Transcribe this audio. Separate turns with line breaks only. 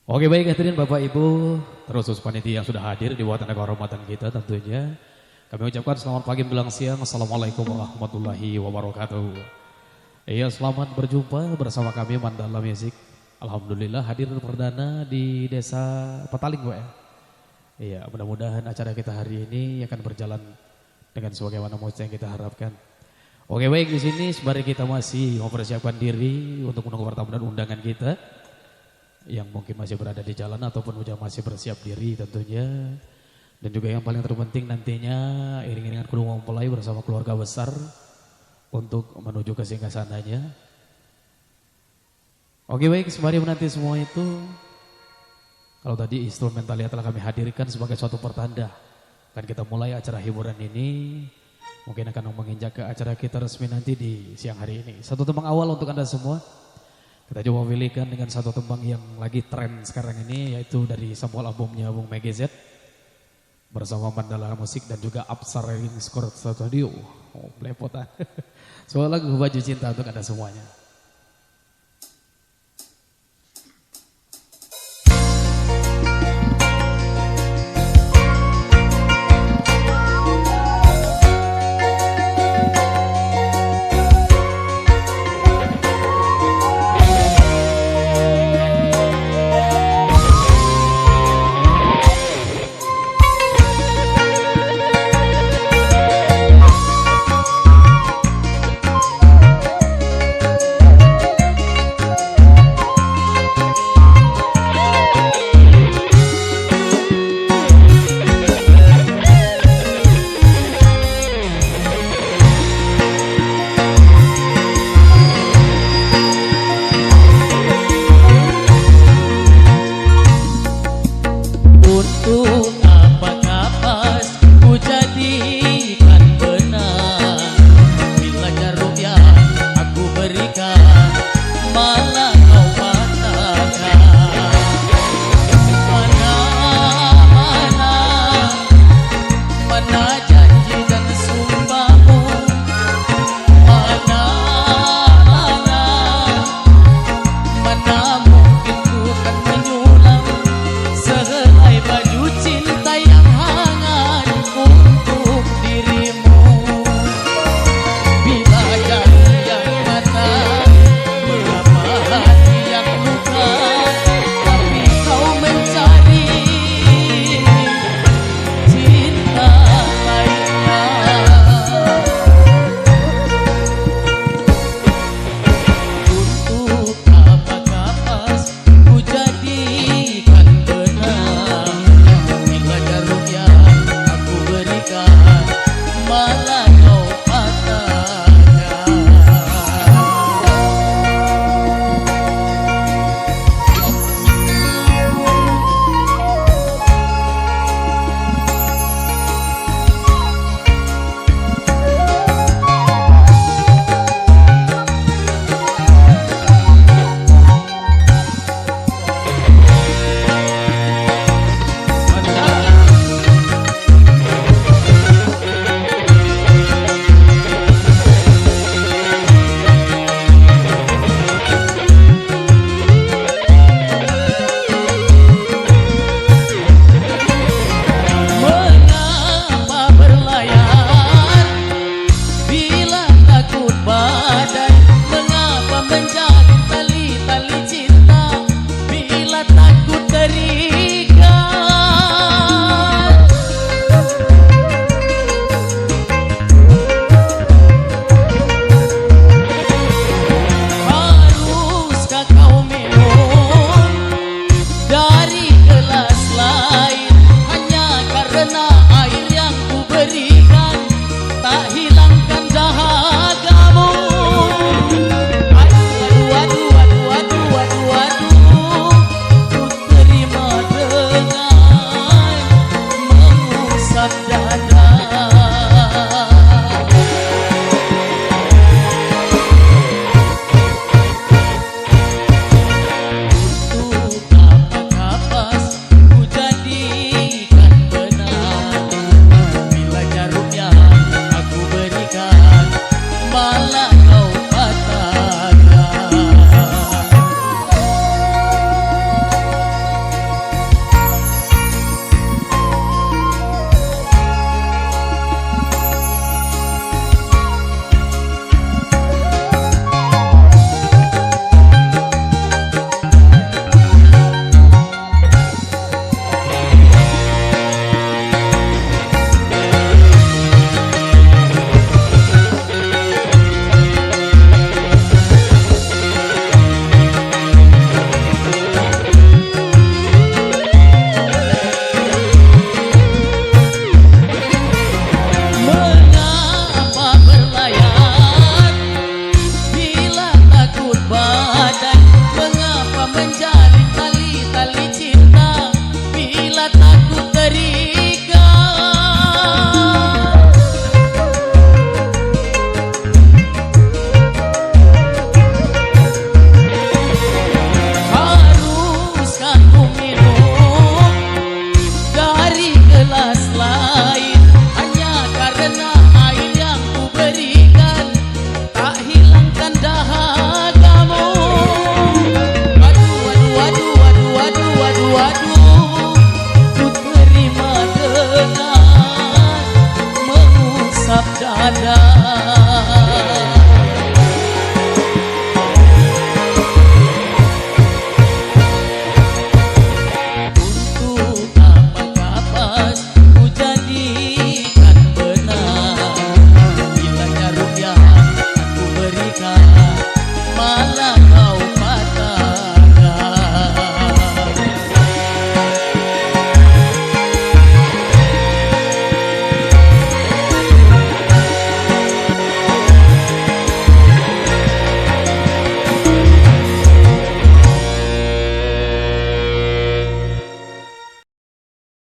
Oke baik hadirin Bapak Ibu, terus panitia yang sudah hadir di watan kehormatan kita tentunya. Kami ucapkan selamat pagi menjelang siang. Assalamualaikum warahmatullahi wabarakatuh. Iya, selamat berjumpa bersama kami Mandala Music. Alhamdulillah hadir perdana di Desa Petaling gue. Iya, mudah-mudahan acara kita hari ini akan berjalan dengan sebagaimana yang kita harapkan. Oke baik, di sini sembari kita masih mempersiapkan diri untuk menunggu pertemuan dan undangan kita yang mungkin masih berada di jalan ataupun udah masih bersiap diri tentunya. Dan juga yang paling terpenting nantinya iring-iringan kudu mempelai bersama keluarga besar untuk menuju ke singgasananya. Oke baik, sembari menanti semua itu, kalau tadi instrumental telah kami hadirkan sebagai suatu pertanda kan kita mulai acara hiburan ini, mungkin akan menginjak ke acara kita resmi nanti di siang hari ini. Satu tembang awal untuk Anda semua. Kita coba pilihkan dengan satu tembang yang lagi tren sekarang ini, yaitu dari sampul albumnya Bung Megi Z bersama Mandala Musik dan juga Apsar Recording Studio. Oh, belepotan. Soal lagu Baju Cinta untuk Anda semuanya.